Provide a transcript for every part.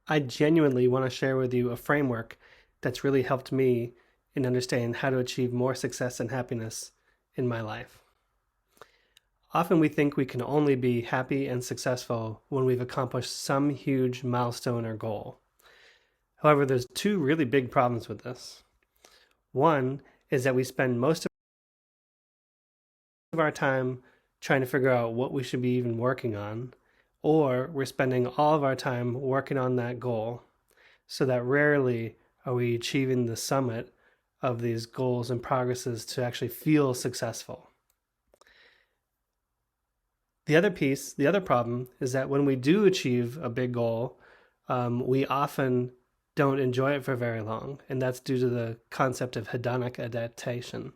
I genuinely want to share with you a framework that's really helped me in understanding how to achieve more success and happiness in my life. Often we think we can only be happy and successful when we've accomplished some huge milestone or goal. However, there's two really big problems with this. One is that we spend most of our time trying to figure out what we should be even working on, or we're spending all of our time working on that goal, so that rarely are we achieving the summit of these goals and progresses to actually feel successful. The other problem is that when we do achieve a big goal, we often don't enjoy it for very long. And that's due to the concept of hedonic adaptation,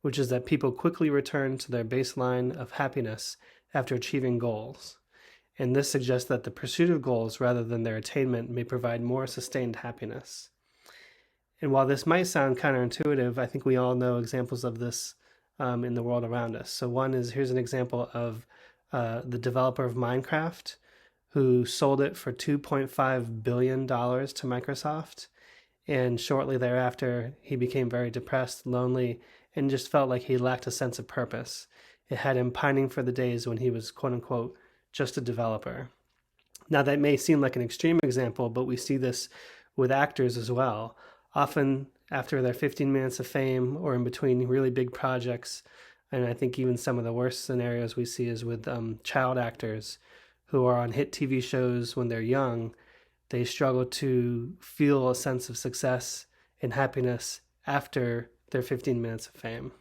which is that people quickly return to their baseline of happiness after achieving goals. And this suggests that the pursuit of goals rather than their attainment may provide more sustained happiness. And while this might sound counterintuitive, I think we all know examples of this in the world around us. So here's an example of the developer of Minecraft who sold it for $2.5 billion to Microsoft. And shortly thereafter, he became very depressed, lonely, and just felt like he lacked a sense of purpose. It had him pining for the days when he was, quote unquote, just a developer. Now, that may seem like an extreme example, but we see this with actors as well. Often, after their 15 minutes of fame or in between really big projects, and I think even some of the worst scenarios we see is with child actors who are on hit TV shows when they're young. They struggle to feel a sense of success and happiness after their 15 minutes of fame.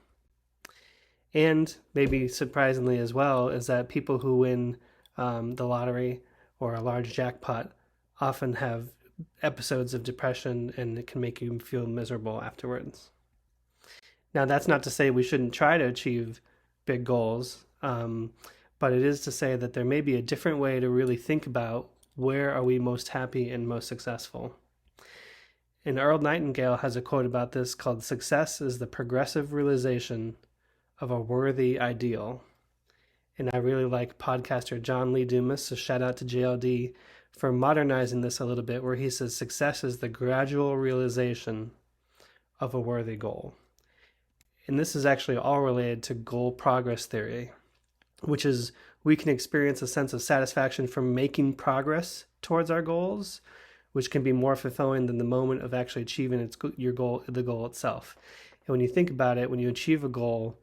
And maybe surprisingly as well is that people who win the lottery or a large jackpot often have episodes of depression, and it can make you feel miserable afterwards. Now, that's not to say we shouldn't try to achieve big goals, but it is to say that there may be a different way to really think about where are we most happy and most successful. And Earl Nightingale has a quote about this called, "Success is the progressive realization of a worthy ideal." And I really like podcaster John Lee Dumas, so shout out to JLD for modernizing this a little bit, where he says success is the gradual realization of a worthy goal. And this is actually all related to goal progress theory, which is we can experience a sense of satisfaction from making progress towards our goals, which can be more fulfilling than the moment of actually achieving the goal itself. And when you think about it, when you achieve a goal,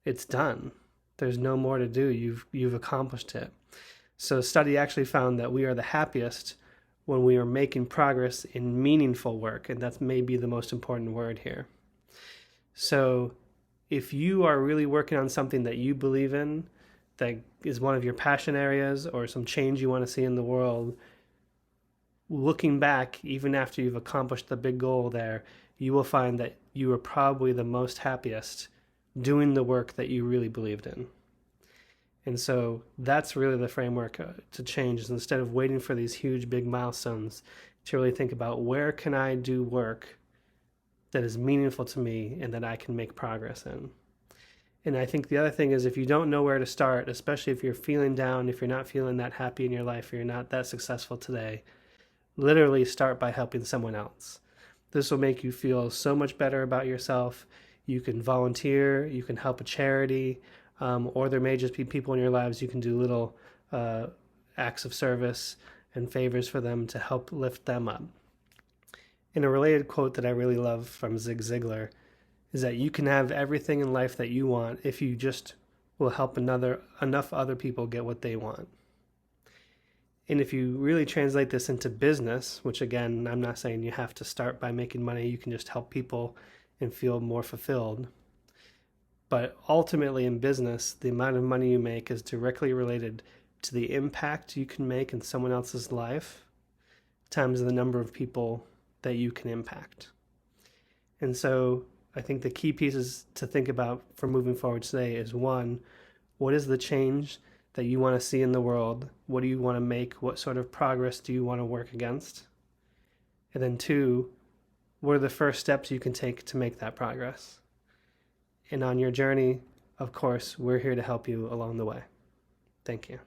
it's done. There's no more to do. You've accomplished it. So a study actually found that we are the happiest when we are making progress in meaningful work, and that's maybe the most important word here. So if you are really working on something that you believe in, that is one of your passion areas or some change you want to see in the world, looking back, even after you've accomplished the big goal there, you will find that you are probably the most happiest doing the work that you really believed in. And so that's really the framework to change, is instead of waiting for these huge big milestones, to really think about where can I do work that is meaningful to me and that I can make progress in. And I think the other thing is, if you don't know where to start, especially if you're feeling down, if you're not feeling that happy in your life, or you're not that successful today, literally start by helping someone else. This will make you feel so much better about yourself. You can volunteer, you can help a charity, or there may just be people in your lives you can do little acts of service and favors for them to help lift them up. And a related quote that I really love from Zig Ziglar is that you can have everything in life that you want if you just will help enough other people get what they want. And if you really translate this into business, which again, I'm not saying you have to start by making money, you can just help people and feel more fulfilled. But ultimately in business, the amount of money you make is directly related to the impact you can make in someone else's life times the number of people that you can impact. And so I think the key pieces to think about for moving forward today is, one, what is the change that you want to see in the world? What do you want to make? What sort of progress do you want to work against? And then two, what are the first steps you can take to make that progress? And on your journey, of course, we're here to help you along the way. Thank you.